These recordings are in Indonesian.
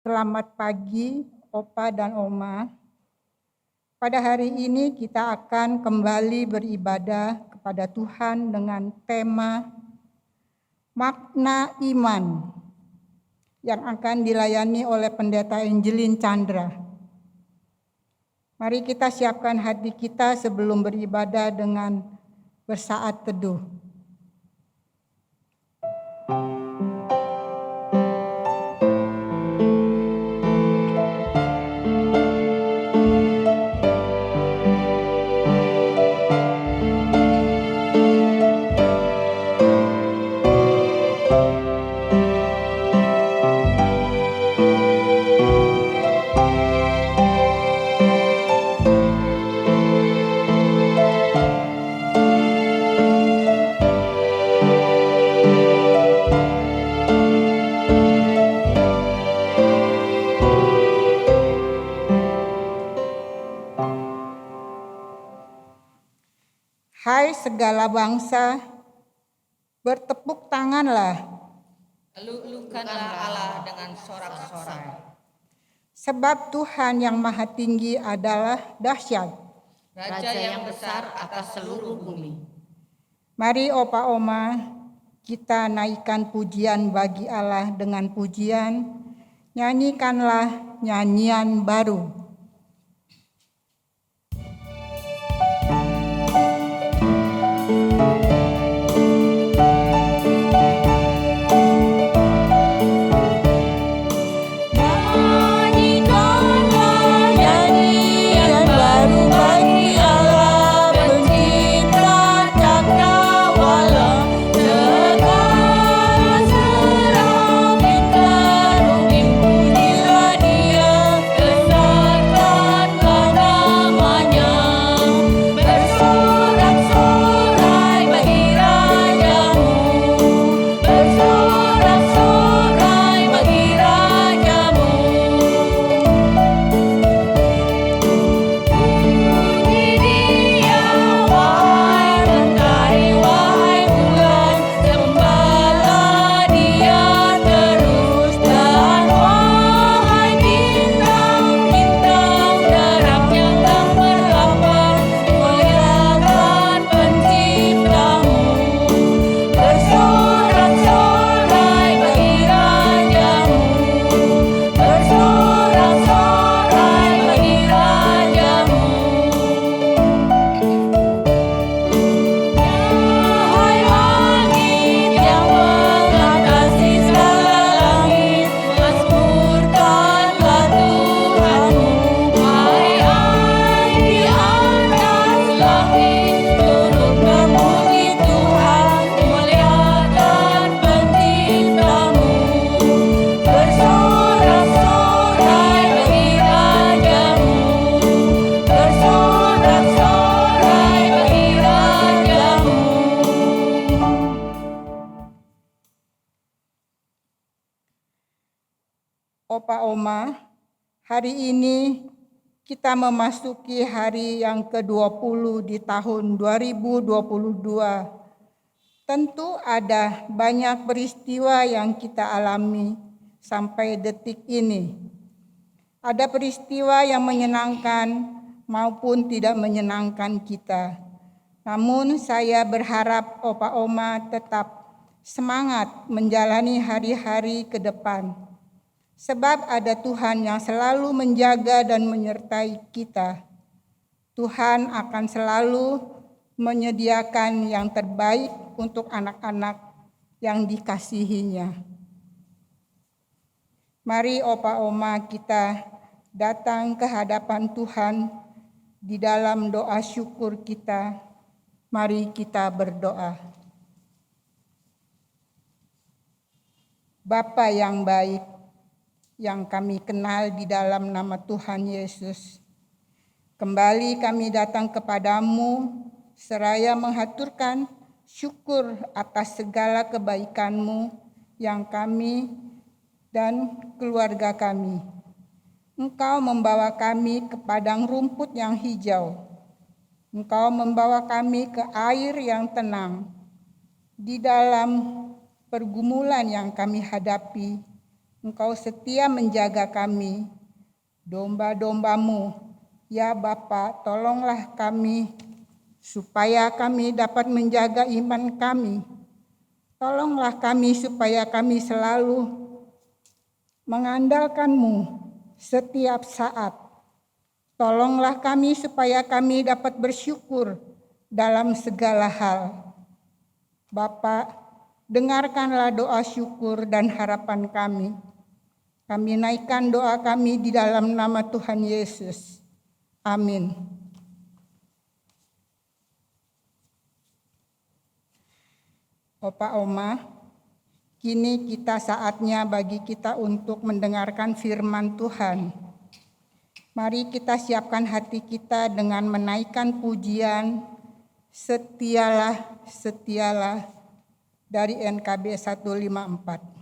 Selamat pagi, Opa dan Oma. Pada hari ini kita akan kembali beribadah kepada Tuhan dengan tema Makna Iman yang akan dilayani oleh Pendeta Angelin Chandra. Mari kita siapkan hati kita sebelum beribadah dengan bersaat teduh. Hai segala bangsa, bertepuk tanganlah. Elu-elukanlah Allah dengan sorak-sorai. Sebab Tuhan yang Maha Tinggi adalah dahsyat. Raja yang besar atas seluruh bumi. Mari Opa Oma, kita naikkan pujian bagi Allah dengan pujian. Nyanyikanlah nyanyian baru. Opa Oma, hari ini kita memasuki hari yang ke-20 di tahun 2022. Tentu ada banyak peristiwa yang kita alami sampai detik ini. Ada peristiwa yang menyenangkan maupun tidak menyenangkan kita. Namun saya berharap Opa Oma tetap semangat menjalani hari-hari ke depan. Sebab ada Tuhan yang selalu menjaga dan menyertai kita. Tuhan akan selalu menyediakan yang terbaik untuk anak-anak yang dikasihinya. Mari Opa Oma kita datang ke hadapan Tuhan di dalam doa syukur kita. Mari kita berdoa. Bapa yang baik, yang kami kenal di dalam nama Tuhan Yesus. Kembali kami datang kepadamu seraya menghaturkan syukur atas segala kebaikan-Mu yang kami dan keluarga kami. Engkau membawa kami ke padang rumput yang hijau. Engkau membawa kami ke air yang tenang. Di dalam pergumulan yang kami hadapi, Engkau setia menjaga kami, domba-dombamu. Ya Bapa, tolonglah kami supaya kami dapat menjaga iman kami. Tolonglah kami supaya kami selalu mengandalkan-Mu setiap saat. Tolonglah kami supaya kami dapat bersyukur dalam segala hal. Bapa, dengarkanlah doa syukur dan harapan kami. Kami naikkan doa kami di dalam nama Tuhan Yesus. Amin. Opa Oma, kini saatnya bagi kita untuk mendengarkan firman Tuhan. Mari kita siapkan hati kita dengan menaikkan pujian Setialah, Setialah dari NKB 154.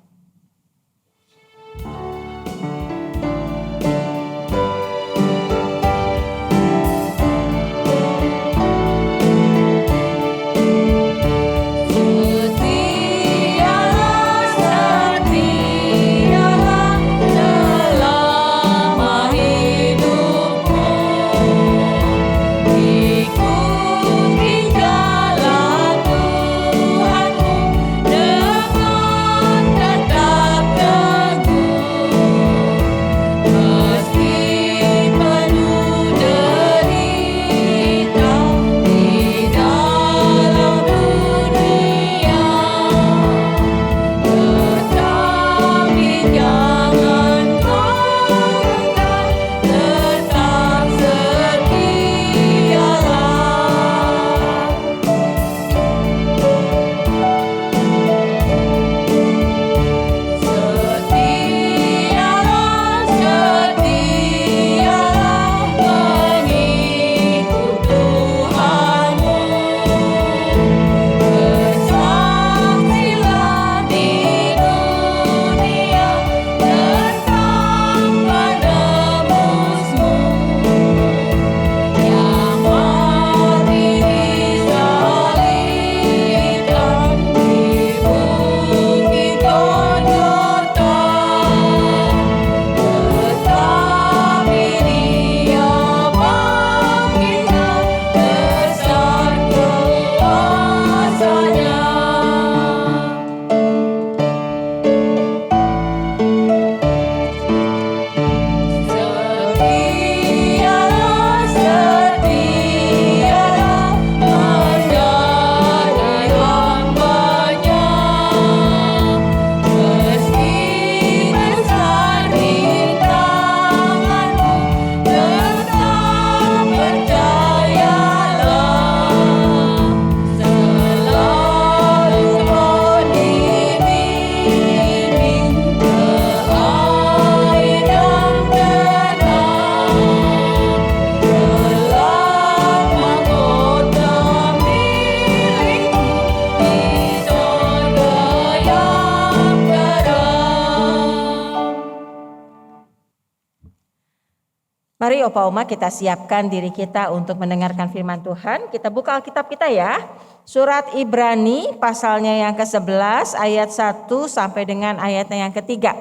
Mari Opa Oma kita siapkan diri kita untuk mendengarkan firman Tuhan. Kita buka Alkitab kita ya. Surat Ibrani pasalnya yang ke-11 ayat 1 sampai dengan ayatnya yang ketiga.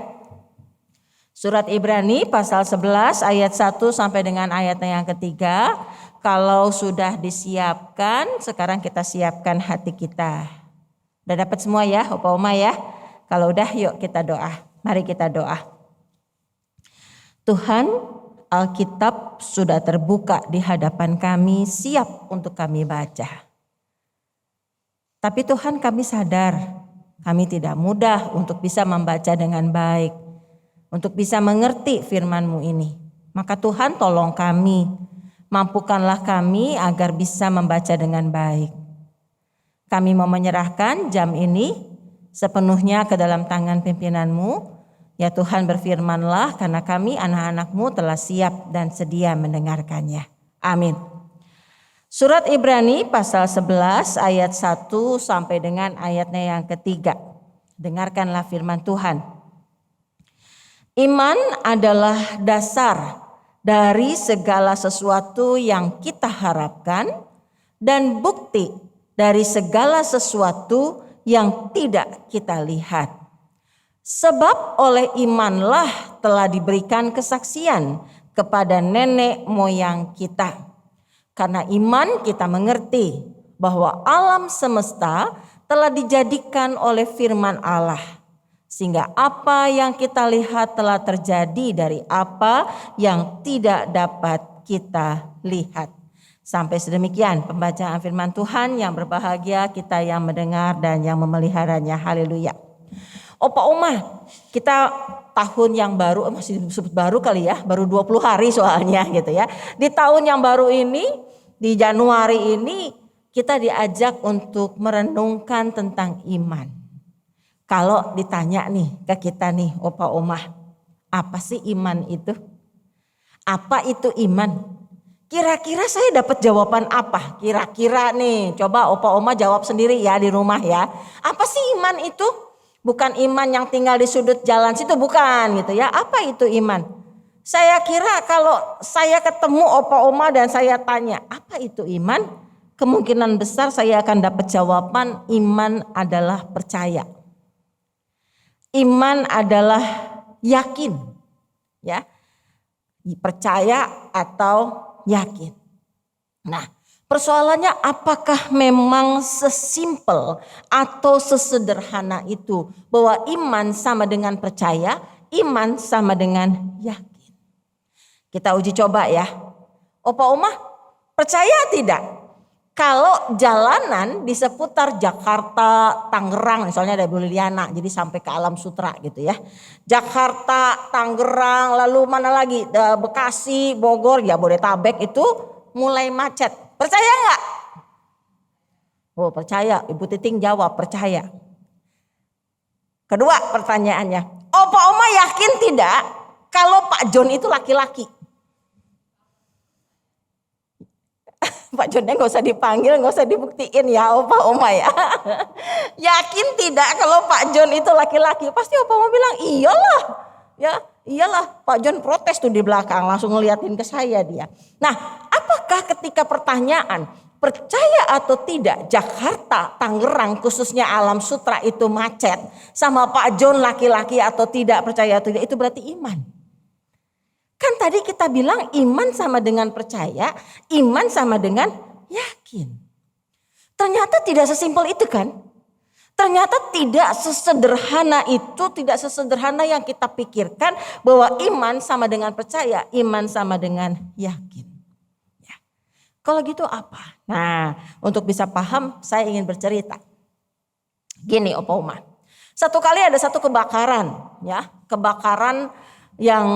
Surat Ibrani pasal 11 ayat 1 sampai dengan ayatnya yang ketiga. Kalau sudah disiapkan, sekarang kita siapkan hati kita. Udah dapat semua ya Opa Oma ya? Kalau udah yuk kita doa. Mari kita doa. Tuhan, Alkitab sudah terbuka di hadapan kami, siap untuk kami baca. Tapi Tuhan, kami sadar kami tidak mudah untuk bisa membaca dengan baik, untuk bisa mengerti firman-Mu ini. Maka Tuhan tolong kami, mampukanlah kami agar bisa membaca dengan baik. Kami mau menyerahkan jam ini sepenuhnya ke dalam tangan pimpinan-Mu. Ya Tuhan, berfirmanlah karena kami anak-anak-Mu telah siap dan sedia mendengarkannya. Amin. Surat Ibrani pasal 11 ayat 1 sampai dengan ayatnya yang ketiga. Dengarkanlah firman Tuhan. Iman adalah dasar dari segala sesuatu yang kita harapkan dan bukti dari segala sesuatu yang tidak kita lihat. Sebab oleh imanlah telah diberikan kesaksian kepada nenek moyang kita. Karena iman kita mengerti bahwa alam semesta telah dijadikan oleh firman Allah. Sehingga apa yang kita lihat telah terjadi dari apa yang tidak dapat kita lihat. Sampai sedemikian pembacaan firman Tuhan. Yang berbahagia kita yang mendengar dan yang memeliharanya. Haleluya. Opa Oma, kita tahun yang baru, masih disebut baru kali ya, baru 20 hari soalnya gitu ya. Di tahun yang baru ini, di Januari ini kita diajak untuk merenungkan tentang iman. Kalau ditanya nih ke kita nih Opa Oma, apa sih iman itu? Apa itu iman? Kira-kira saya dapat jawaban apa? Kira-kira nih, coba Opa Oma jawab sendiri ya di rumah ya. Apa sih iman itu? Bukan iman yang tinggal di sudut jalan situ, bukan gitu ya. Apa itu iman? Saya kira kalau saya ketemu Opa Oma dan saya tanya, apa itu iman? Kemungkinan besar saya akan dapat jawaban iman adalah percaya. Iman adalah yakin. Ya. Percaya atau yakin. Nah, persoalannya apakah memang sesimpel atau sesederhana itu bahwa iman sama dengan percaya, iman sama dengan yakin. Kita uji coba ya. Opa Oma percaya tidak? Kalau jalanan di seputar Jakarta, Tangerang, misalnya ada Bu Liliana, jadi sampai ke Alam Sutra gitu ya. Jakarta, Tangerang, lalu mana lagi? Bekasi, Bogor, Jabodetabek itu mulai macet. Percaya nggak? Oh percaya, Ibu Titing jawab percaya. Kedua pertanyaannya, Opa Oma yakin tidak kalau Pak John itu laki-laki? Pak Johnnya gak usah dipanggil, gak usah dibuktiin ya Opa Oma ya. Yakin tidak kalau Pak John itu laki-laki? Pasti Opa Oma bilang iyalah. Ya iyalah, Pak John protes tuh di belakang langsung ngeliatin ke saya dia. Nah apakah ketika pertanyaan percaya atau tidak Jakarta, Tangerang khususnya Alam Sutra itu macet sama Pak John laki-laki atau tidak percaya atau tidak itu berarti iman? Kan tadi kita bilang iman sama dengan percaya, iman sama dengan yakin. Ternyata tidak sesimpel itu kan. Ternyata tidak sesederhana itu, tidak sesederhana yang kita pikirkan bahwa iman sama dengan percaya, iman sama dengan yakin. Ya. Kalau gitu apa? Nah untuk bisa paham saya ingin bercerita. Gini Opa Oma, satu kali ada satu kebakaran ya, kebakaran yang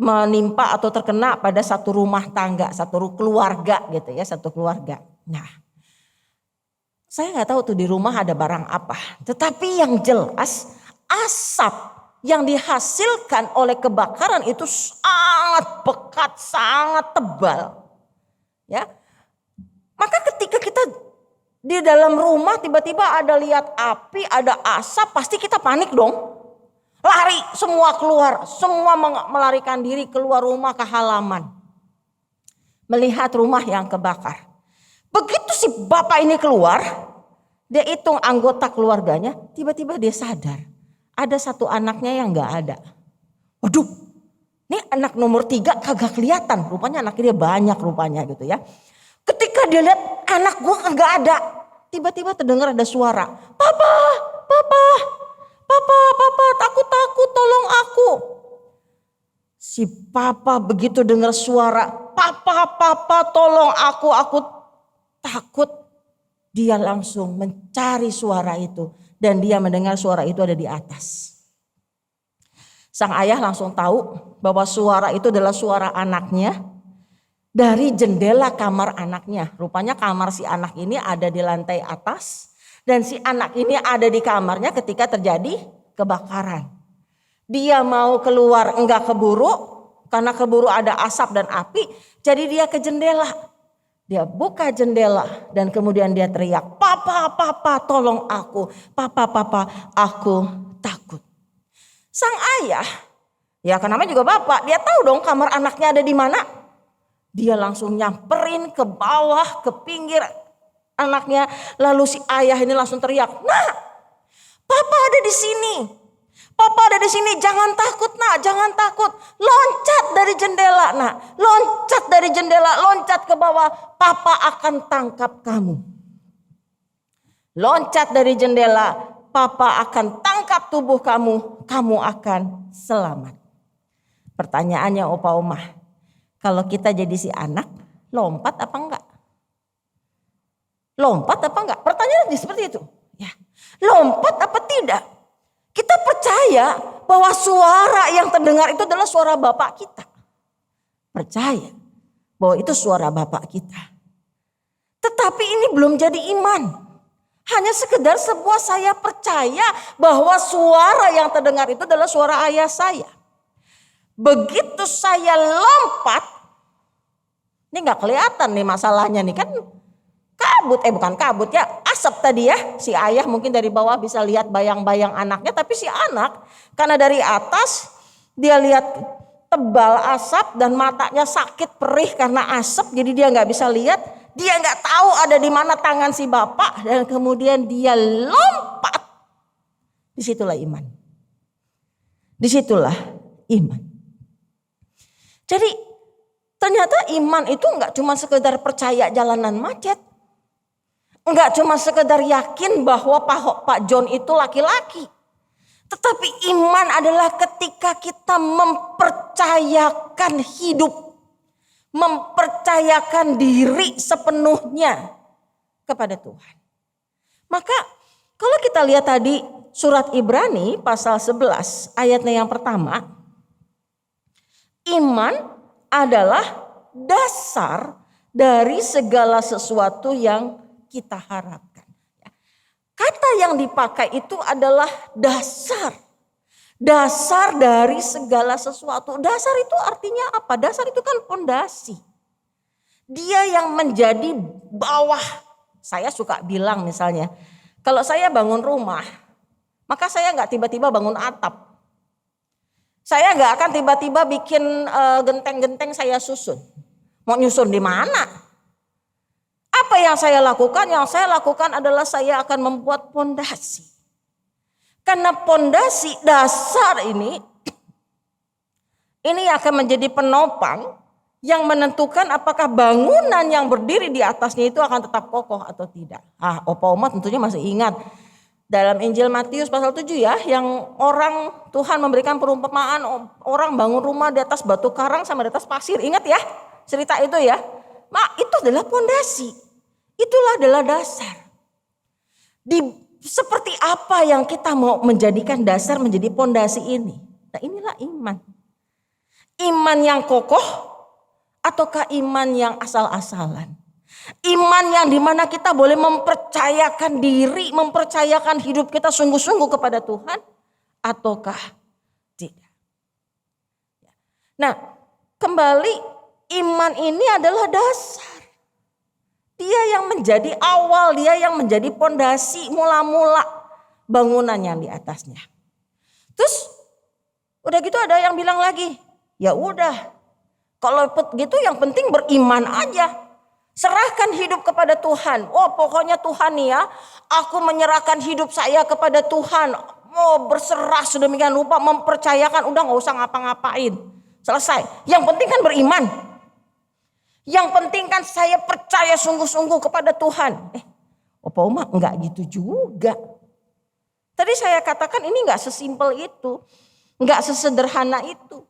menimpa atau terkena pada satu rumah tangga, satu keluarga gitu ya, satu keluarga. Nah, saya nggak tahu tuh di rumah ada barang apa. Tetapi yang jelas asap yang dihasilkan oleh kebakaran itu sangat pekat, sangat tebal. Ya, maka ketika kita di dalam rumah tiba-tiba ada lihat api, ada asap, pasti kita panik dong. Lari semua keluar, semua melarikan diri keluar rumah ke halaman. Melihat rumah yang kebakar. Begitu si bapak ini keluar, dia hitung anggota keluarganya, tiba-tiba dia sadar. Ada satu anaknya yang gak ada. Waduh, ini anak nomor 3 kagak kelihatan. Rupanya anaknya dia banyak rupanya gitu ya. Ketika dia lihat anak gue kagak ada, tiba-tiba terdengar ada suara. Papa, takut, tolong aku. Si papa begitu dengar suara, papa, tolong aku takut. Dia langsung mencari suara itu dan dia mendengar suara itu ada di atas. Sang ayah langsung tahu bahwa suara itu adalah suara anaknya dari jendela kamar anaknya. Rupanya kamar si anak ini ada di lantai atas. Dan si anak ini ada di kamarnya ketika terjadi kebakaran. Dia mau keluar enggak keburu. Karena keburu ada asap dan api. Jadi dia ke jendela. Dia buka jendela dan kemudian dia teriak. Papa tolong aku. Papa aku takut. Sang ayah. Ya kenapa juga bapak. Dia tahu dong kamar anaknya ada di mana. Dia langsung nyamperin ke bawah ke pinggir anaknya, lalu si ayah ini langsung teriak, "Nah, papa ada di sini. Papa ada di sini, jangan takut nak, jangan takut. Loncat dari jendela nak, loncat dari jendela, loncat ke bawah. Papa akan tangkap kamu. Loncat dari jendela, Papa akan tangkap tubuh kamu, kamu akan selamat. Pertanyaannya Opa Oma, kalau kita jadi si anak, lompat apa enggak? Lompat apa enggak? Pertanyaannya seperti itu. Ya, lompat apa tidak? Kita percaya bahwa suara yang terdengar itu adalah suara Bapak kita. Percaya bahwa itu suara Bapak kita. Tetapi ini belum jadi iman. Hanya sekedar sebuah saya percaya bahwa suara yang terdengar itu adalah suara ayah saya. Begitu saya lompat, ini gak kelihatan nih masalahnya nih kan. Kabut, bukan kabut ya, asap tadi ya. Si ayah mungkin dari bawah bisa lihat bayang-bayang anaknya. Tapi si anak karena dari atas dia lihat tebal asap dan matanya sakit perih karena asap. Jadi dia gak bisa lihat. Dia gak tahu ada di mana tangan si bapak. Dan kemudian dia lompat. Disitulah iman. Disitulah iman. Jadi ternyata iman itu gak cuma sekedar percaya jalanan macet. Enggak cuma sekedar yakin bahwa Pak John itu laki-laki. Tetapi iman adalah ketika kita mempercayakan hidup. Mempercayakan diri sepenuhnya kepada Tuhan. Maka kalau kita lihat tadi surat Ibrani pasal 11 ayatnya yang pertama. Iman adalah dasar dari segala sesuatu yang kita harapkan. Kata yang dipakai itu adalah dasar. Dasar dari segala sesuatu. Dasar itu artinya apa? Dasar itu kan pondasi. Dia yang menjadi bawah. Saya suka bilang misalnya, kalau saya bangun rumah, maka saya nggak tiba-tiba bangun atap. Saya nggak akan tiba-tiba bikin genteng-genteng saya susun. Mau nyusun di mana? Apa yang saya lakukan? Yang saya lakukan adalah saya akan membuat pondasi. Karena pondasi dasar ini akan menjadi penopang yang menentukan apakah bangunan yang berdiri di atasnya itu akan tetap kokoh atau tidak. Opa Oma tentunya masih ingat dalam Injil Matius pasal 7 ya, yang orang Tuhan memberikan perumpamaan orang bangun rumah di atas batu karang sama di atas pasir. Ingat ya cerita itu ya. Itu adalah pondasi. Itulah adalah dasar. Seperti apa yang kita mau menjadikan dasar menjadi pondasi ini? Nah inilah iman. Iman yang kokoh ataukah iman yang asal-asalan? Iman yang dimana kita boleh mempercayakan diri, mempercayakan hidup kita sungguh-sungguh kepada Tuhan ataukah tidak? Nah kembali iman ini adalah dasar. Dia yang menjadi awal, dia yang menjadi pondasi mula-mula bangunan yang di atasnya. Terus udah gitu ada yang bilang lagi, ya udah kalau gitu yang penting beriman aja. Serahkan hidup kepada Tuhan. Pokoknya Tuhan nih ya, aku menyerahkan hidup saya kepada Tuhan. Berserah sedemikian rupa, mempercayakan, udah gak usah ngapa-ngapain. Selesai. Yang penting kan beriman. Yang penting kan saya percaya sungguh-sungguh kepada Tuhan. Opa Oma enggak gitu juga. Tadi saya katakan ini enggak sesimpel itu. Enggak sesederhana itu.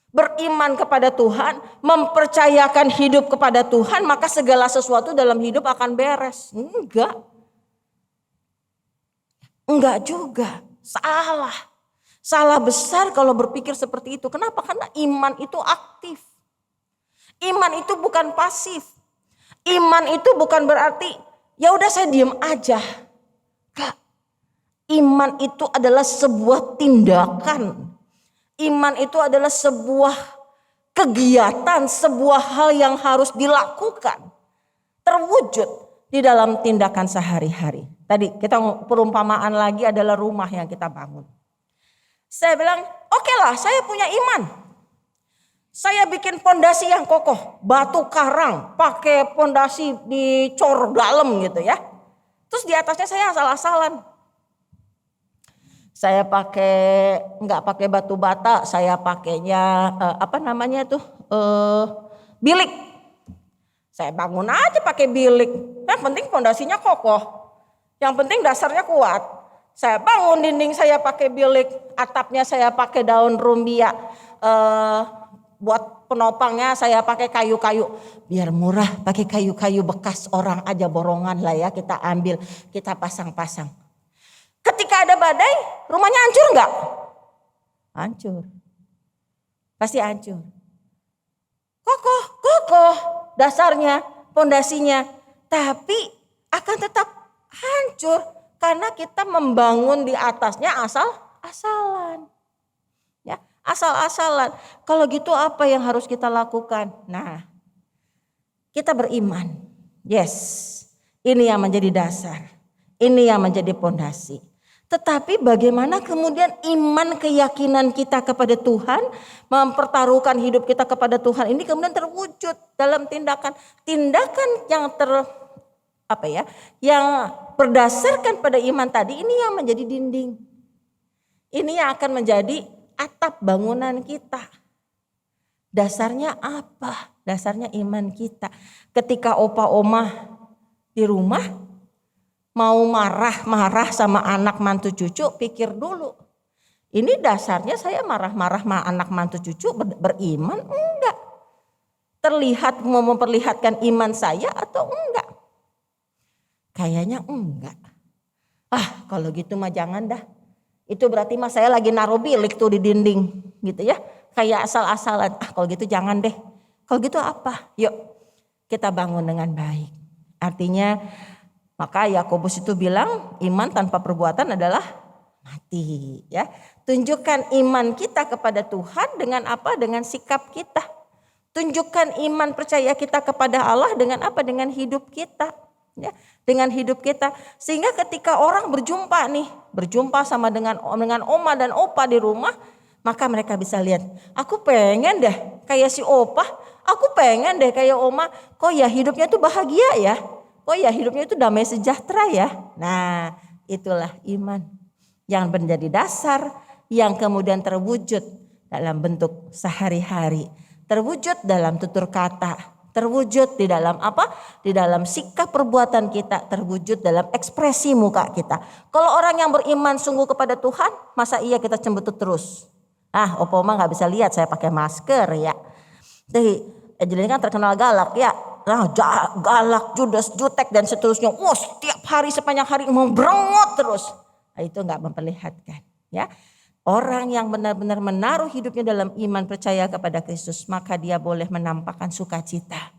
Beriman kepada Tuhan, mempercayakan hidup kepada Tuhan, maka segala sesuatu dalam hidup akan beres. Enggak. Enggak juga. Salah. Salah besar kalau berpikir seperti itu. Kenapa? Karena iman itu aktif. Iman itu bukan pasif. Iman itu bukan berarti ya udah saya diam aja. Enggak. Iman itu adalah sebuah tindakan. Iman itu adalah sebuah kegiatan, sebuah hal yang harus dilakukan. Terwujud di dalam tindakan sehari-hari. Tadi kita perumpamaan lagi adalah rumah yang kita bangun. Saya bilang, oke lah, saya punya iman. Saya bikin pondasi yang kokoh, batu karang, pakai pondasi dicor dalam gitu ya. Terus di atasnya saya asal-asalan. Saya nggak pakai batu bata, saya pakainya bilik. Saya bangun aja pakai bilik. Yang penting fondasinya kokoh. Yang penting dasarnya kuat. Saya bangun dinding saya pakai bilik, atapnya saya pakai daun rumbia. Buat penopangnya saya pakai kayu-kayu. Biar murah pakai kayu-kayu bekas orang aja, borongan lah ya, kita ambil, kita pasang-pasang. Ketika ada badai, rumahnya hancur enggak? Hancur. Pasti hancur. Kokoh dasarnya, fondasinya. Tapi akan tetap hancur karena kita membangun di atasnya asal-asalan. Ya, asal-asalan. Kalau gitu apa yang harus kita lakukan? Nah, kita beriman. Yes, ini yang menjadi dasar. Ini yang menjadi fondasi. Tetapi bagaimana kemudian iman, keyakinan kita kepada Tuhan, mempertaruhkan hidup kita kepada Tuhan ini kemudian terwujud dalam tindakan yang berdasarkan pada iman tadi, ini yang menjadi dinding. Ini yang akan menjadi atap bangunan kita. Dasarnya apa? Dasarnya iman kita. Ketika opa oma di rumah mau marah-marah sama anak mantu cucu, pikir dulu. Ini dasarnya saya marah-marah sama anak mantu cucu beriman enggak? Terlihat mau memperlihatkan iman saya atau enggak? Kayaknya enggak. Kalau gitu mah jangan dah. Itu berarti mah saya lagi naruh bilik tuh di dinding gitu ya. Kayak asal-asalan. Kalau gitu jangan deh. Kalau gitu apa? Yuk kita bangun dengan baik. Artinya maka Yakobus itu bilang iman tanpa perbuatan adalah mati, ya. Tunjukkan iman kita kepada Tuhan dengan apa? Dengan sikap kita. Tunjukkan iman percaya kita kepada Allah dengan apa? Dengan hidup kita, ya. Dengan hidup kita. Sehingga ketika orang berjumpa sama dengan oma dan opa di rumah, maka mereka bisa lihat, aku pengen deh kayak si opa, aku pengen deh kayak oma, kok ya hidupnya tuh bahagia ya. Oh ya hidupnya itu damai sejahtera ya. Nah itulah iman yang menjadi dasar yang kemudian terwujud dalam bentuk sehari-hari. Terwujud dalam tutur kata. Terwujud di dalam apa? Di dalam sikap perbuatan kita. Terwujud dalam ekspresi muka kita. Kalau orang yang beriman sungguh kepada Tuhan, masa iya kita cembetut terus? Opa oma gak bisa lihat saya pakai masker ya. Jadi Angelina kan terkenal galak ya. Galak, judes, jutek dan seterusnya. Setiap hari sepanjang hari memberengot terus. Itu gak memperlihatkan ya. Orang yang benar-benar menaruh hidupnya dalam iman percaya kepada Kristus, maka dia boleh menampakkan sukacita.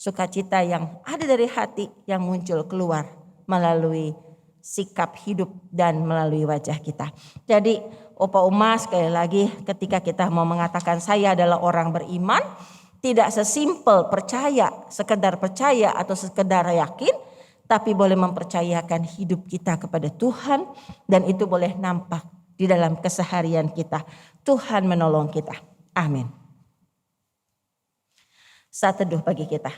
Sukacita yang ada dari hati yang muncul keluar melalui sikap hidup dan melalui wajah kita. Jadi opa oma sekali lagi ketika kita mau mengatakan saya adalah orang beriman, tidak sesimpel sekedar percaya atau sekedar yakin, tapi boleh mempercayakan hidup kita kepada Tuhan dan itu boleh nampak di dalam keseharian kita. Tuhan menolong kita. Amin. Saat teduh bagi kita.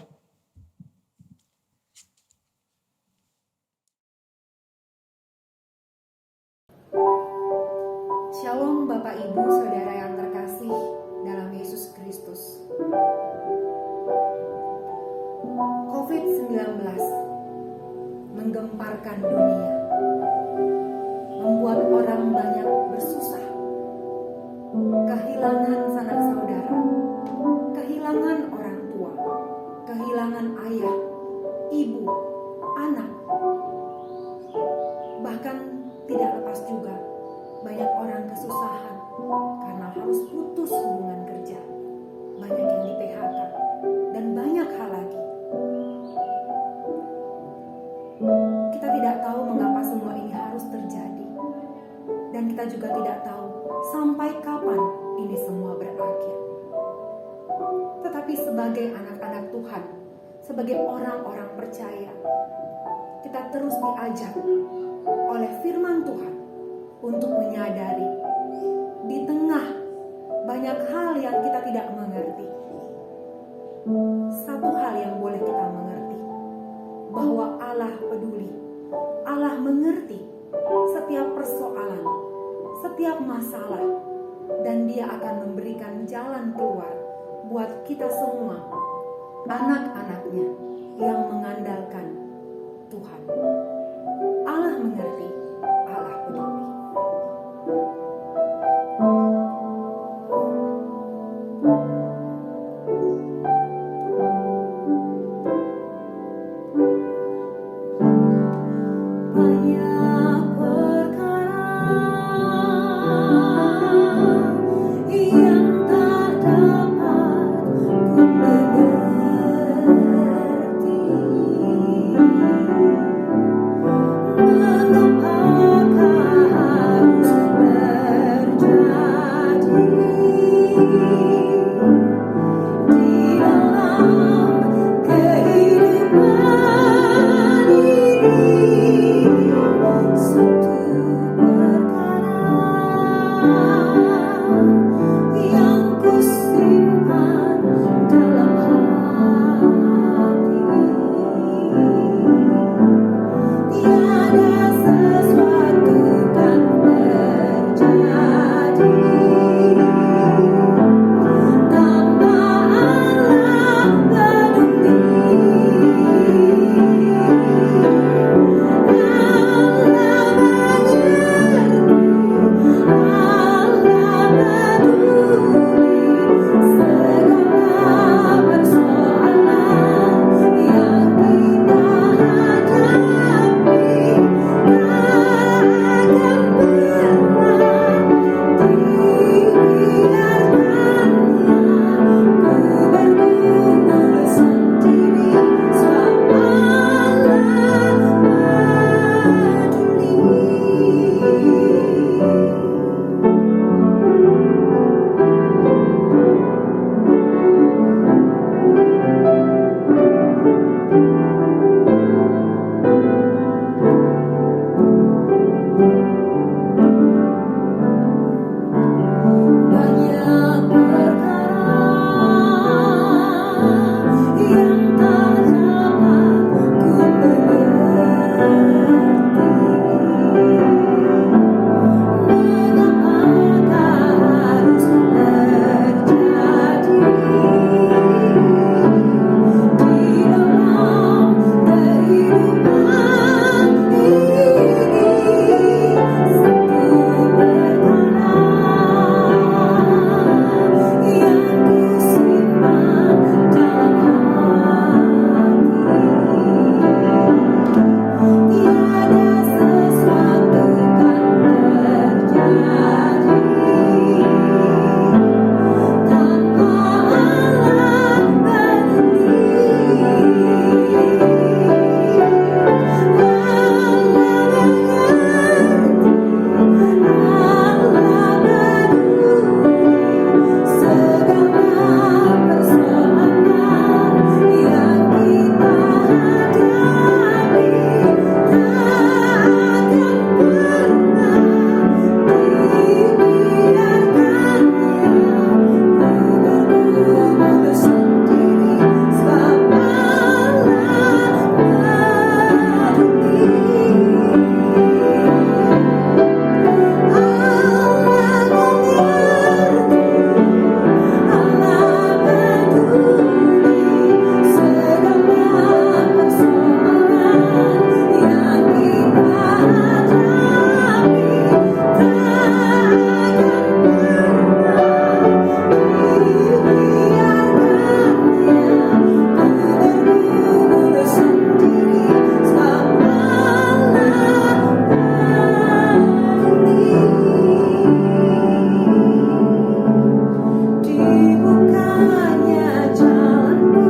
Shalom Bapak Ibu Saudara yang terkasih dalam Yesus Kristus. COVID-19 menggemparkan dunia, membuat orang banyak bersusah, kehilangan sanak saudara, kehilangan orang tua, kehilangan ayah, ibu, anak. Bahkan tidak lepas juga banyak orang kesusahan karena harus putus hubungan kerja. Banyak yang di PHK dan banyak hal lagi. Kita tidak tahu mengapa semua ini harus terjadi. Dan kita juga tidak tahu sampai kapan ini semua berakhir. Tetapi sebagai anak-anak Tuhan, sebagai orang-orang percaya, kita terus diajak oleh firman Tuhan untuk menyadari di tengah banyak hal yang kita tidak mengerti. Satu hal yang boleh kita mengerti, bahwa Allah peduli, Allah mengerti setiap persoalan setiap masalah, dan Dia akan memberikan jalan keluar buat kita semua, anak-anaknya yang mengandalkan Tuhan. Allah mengerti, Allah peduli. Banyak perkara yang tak dapat ku mengerti. Mengapakah harus terjadi di dalam kehidupan ini? Satu perkara yang ku simpan dalam hati, tiada sesuatu kan terjadi tanpa Allah peduli. Banyak perkara yang tak dapat ku mengerti. Mengapakah harus terjadi di dalam kehidupan ini? Satu perkara yang ku simpan dalam hati, tiada sesuatu kan terjadi tanpa Allah peduli. Allah peduli segala persoalan yang kita hadapi, tak akan pernah dibiarkannya bergumul sendiri, sebab Allah dibukanya jalanku,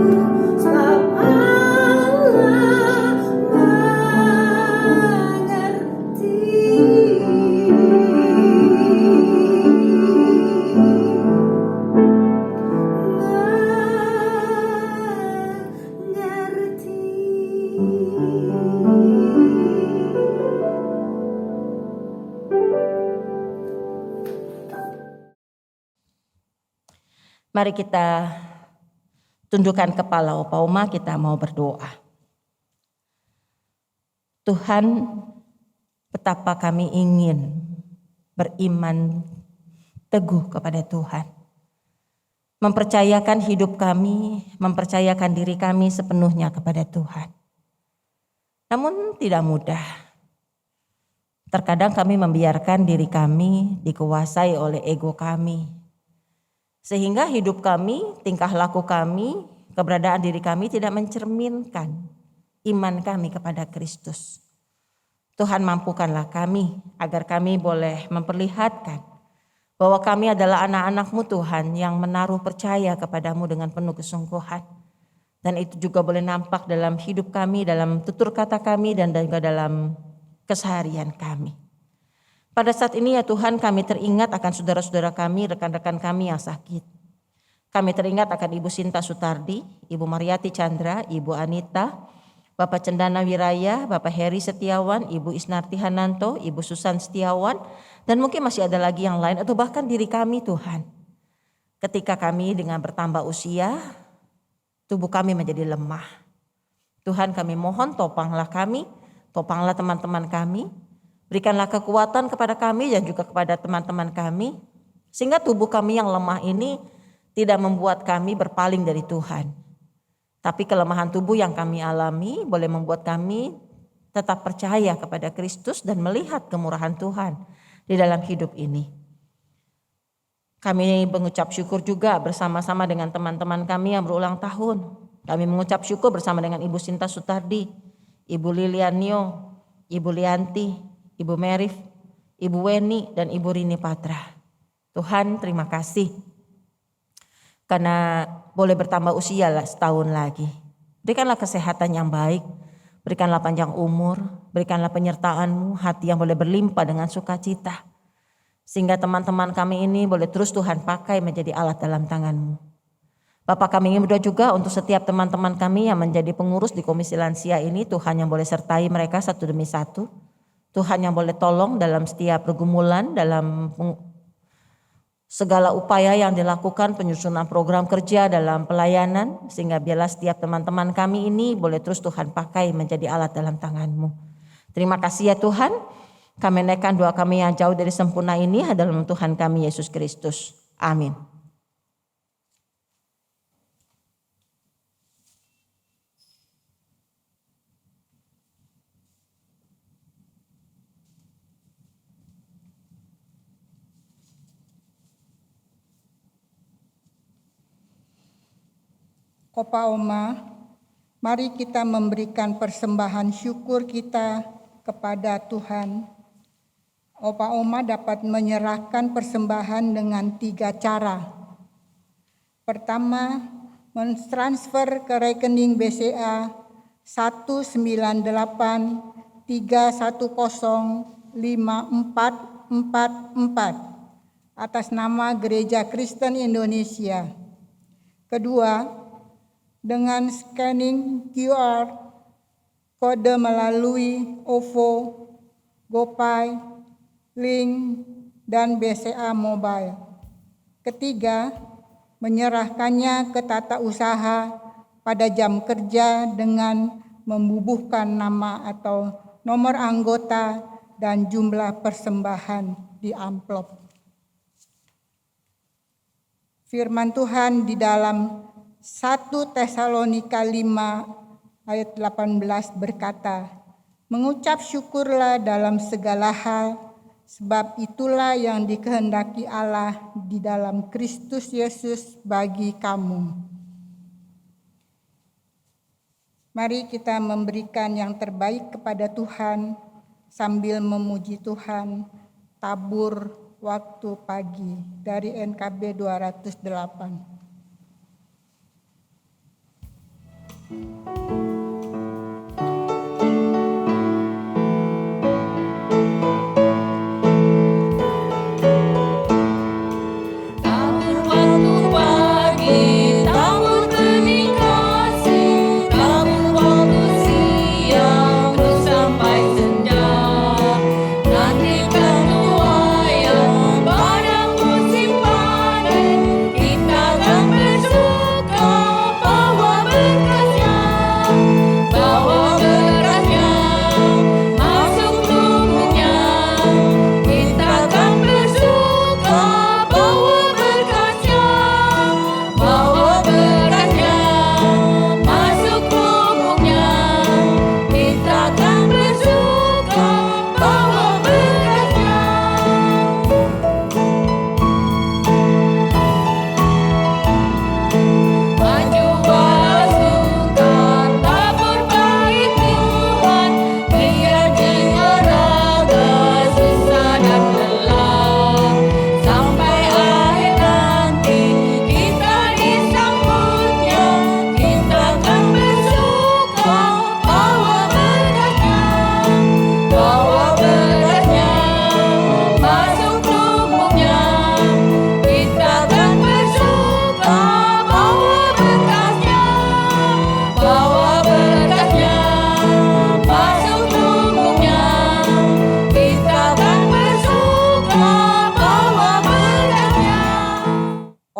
sebab Allah Mari kita tundukkan kepala upauma, kita mau berdoa. Tuhan, betapa kami ingin beriman teguh kepada Tuhan. Mempercayakan hidup kami, mempercayakan diri kami sepenuhnya kepada Tuhan. Namun tidak mudah. Terkadang kami membiarkan diri kami dikuasai oleh ego kami. Sehingga hidup kami, tingkah laku kami, keberadaan diri kami tidak mencerminkan iman kami kepada Kristus. Tuhan mampukanlah kami agar kami boleh memperlihatkan bahwa kami adalah anak-anak-Mu Tuhan yang menaruh percaya kepadamu dengan penuh kesungguhan. Dan itu juga boleh nampak dalam hidup kami, dalam tutur kata kami dan juga dalam keseharian kami. Pada saat ini ya Tuhan, kami teringat akan saudara-saudara kami, rekan-rekan kami yang sakit. Kami teringat akan Ibu Sinta Sutardi, Ibu Mariati Chandra, Ibu Anita, Bapak Cendana Wiraya, Bapak Heri Setiawan, Ibu Isnarti Hananto, Ibu Susan Setiawan, dan mungkin masih ada lagi yang lain atau bahkan diri kami Tuhan. Ketika kami dengan bertambah usia, tubuh kami menjadi lemah. Tuhan, kami mohon topanglah kami, topanglah teman-teman kami, berikanlah kekuatan kepada kami dan juga kepada teman-teman kami, sehingga tubuh kami yang lemah ini tidak membuat kami berpaling dari Tuhan. Tapi kelemahan tubuh yang kami alami boleh membuat kami tetap percaya kepada Kristus dan melihat kemurahan Tuhan di dalam hidup ini. Kami mengucap syukur juga bersama-sama dengan teman-teman kami yang berulang tahun. Kami mengucap syukur bersama dengan Ibu Sinta Sutardi, Ibu Lilianio, Ibu Lianti, Ibu Merif, Ibu Weni, dan Ibu Rini Patra. Tuhan, terima kasih karena boleh bertambah usia setahun lagi. Berikanlah kesehatan yang baik, berikanlah panjang umur, berikanlah penyertaan-Mu, hati yang boleh berlimpah dengan sukacita. Sehingga teman-teman kami ini boleh terus Tuhan pakai menjadi alat dalam tangan-Mu. Bapak, kami ingin berdoa juga untuk setiap teman-teman kami yang menjadi pengurus di Komisi Lansia ini. Tuhan yang boleh sertai mereka satu demi satu. Tuhan yang boleh tolong dalam setiap pergumulan, dalam segala upaya yang dilakukan, penyusunan program kerja dalam pelayanan. Sehingga biarlah setiap teman-teman kami ini boleh terus Tuhan pakai menjadi alat dalam tangan-Mu. Terima kasih ya Tuhan. Kami naikkan doa kami yang jauh dari sempurna ini dalam Tuhan kami Yesus Kristus. Amin. Kopa Oma, mari kita memberikan persembahan syukur kita kepada Tuhan. Opa Oma dapat menyerahkan persembahan dengan 3 cara. Pertama, mentransfer ke rekening BCA 19831054444 atas nama Gereja Kristen Indonesia. Kedua, dengan scanning QR kode melalui OVO, GoPay, Link, dan BCA Mobile. Ketiga, menyerahkannya ke tata usaha pada jam kerja dengan membubuhkan nama atau nomor anggota dan jumlah persembahan di amplop. Firman Tuhan di dalam 1 Tesalonika 5 ayat 18 berkata, mengucap syukurlah dalam segala hal, sebab itulah yang dikehendaki Allah di dalam Kristus Yesus bagi kamu. Mari kita memberikan yang terbaik kepada Tuhan sambil memuji Tuhan. Tabur waktu pagi dari NKB 208. Kita akan bersuka bahwa berkasnya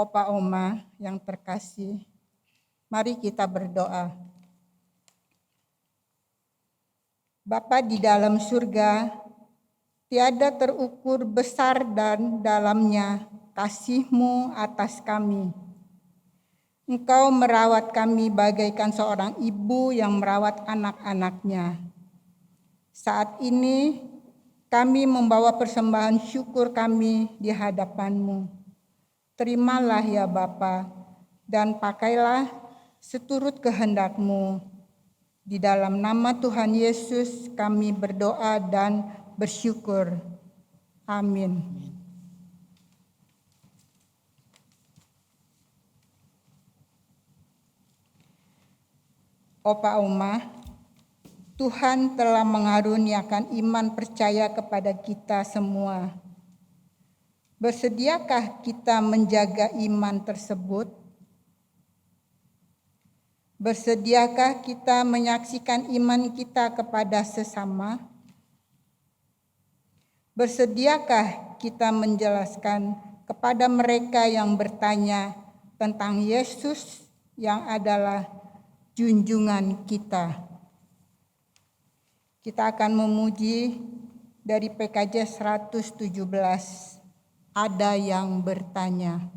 Opa Oma yang terkasih, mari kita berdoa. Bapa di dalam surga, tiada terukur besar dan dalamnya kasih-Mu atas kami. Engkau merawat kami bagaikan seorang ibu yang merawat anak-anaknya. Saat ini kami membawa persembahan syukur kami di hadapan-Mu. Terimalah ya Bapa, dan pakailah seturut kehendak-Mu. Di dalam nama Tuhan Yesus kami berdoa dan bersyukur. Amin. Opa Oma, Tuhan telah mengaruniakan iman percaya kepada kita semua. Bersediakah kita menjaga iman tersebut? Bersediakah kita menyaksikan iman kita kepada sesama? Bersediakah kita menjelaskan kepada mereka yang bertanya tentang Yesus yang adalah junjungan kita? Kita akan memuji dari PKJ 117. Ada yang bertanya.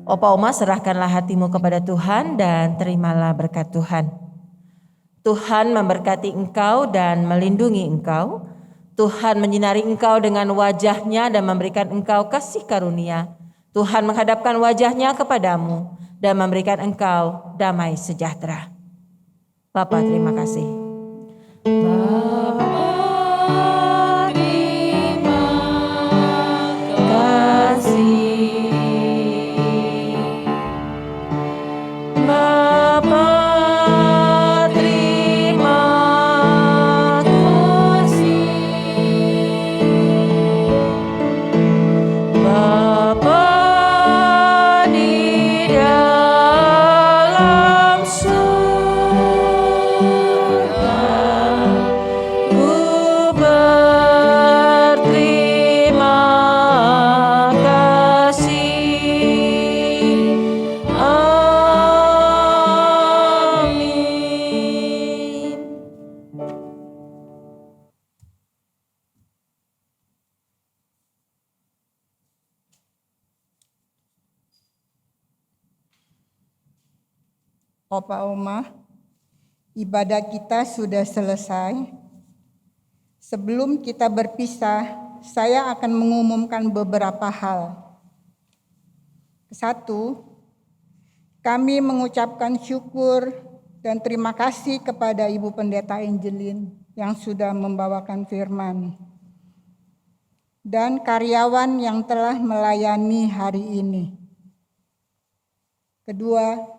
Opa Oma, serahkanlah hatimu kepada Tuhan dan terimalah berkat Tuhan. Tuhan memberkati engkau dan melindungi engkau. Tuhan menyinari engkau dengan wajah-Nya dan memberikan engkau kasih karunia. Tuhan menghadapkan wajah-Nya kepadamu dan memberikan engkau damai sejahtera. Bapa, terima kasih. Opa Oma, ibadah kita sudah selesai. Sebelum kita berpisah, saya akan mengumumkan beberapa hal. Satu, kami mengucapkan syukur dan terima kasih kepada Ibu Pendeta Angelin yang sudah membawakan firman dan karyawan yang telah melayani hari ini. Kedua,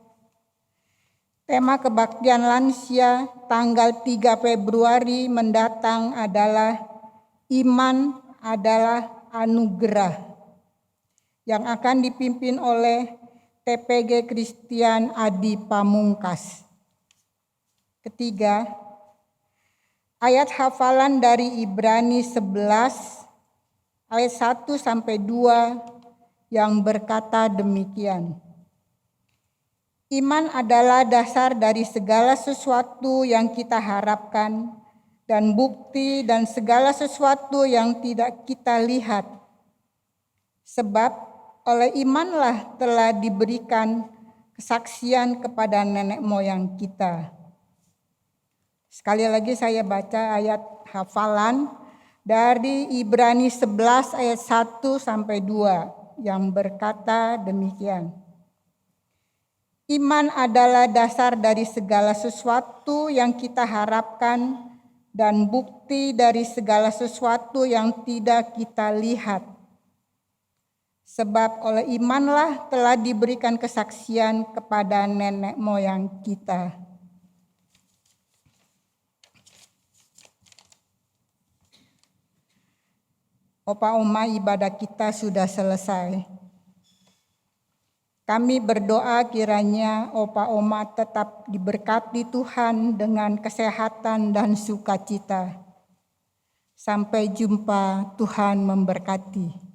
tema kebaktian lansia tanggal 3 Februari mendatang adalah Iman adalah Anugerah yang akan dipimpin oleh TPG Kristian Adi Pamungkas. Ketiga, ayat hafalan dari Ibrani 11 ayat 1 sampai 2 yang berkata demikian. Iman adalah dasar dari segala sesuatu yang kita harapkan dan bukti dan segala sesuatu yang tidak kita lihat. Sebab oleh imanlah telah diberikan kesaksian kepada nenek moyang kita. Sekali lagi saya baca ayat hafalan dari Ibrani 11 ayat 1 sampai 2 yang berkata demikian. Iman adalah dasar dari segala sesuatu yang kita harapkan dan bukti dari segala sesuatu yang tidak kita lihat. Sebab oleh imanlah telah diberikan kesaksian kepada nenek moyang kita. Opa Oma, ibadah kita sudah selesai. Kami berdoa kiranya Opa Oma tetap diberkati Tuhan dengan kesehatan dan sukacita. Sampai jumpa, Tuhan memberkati.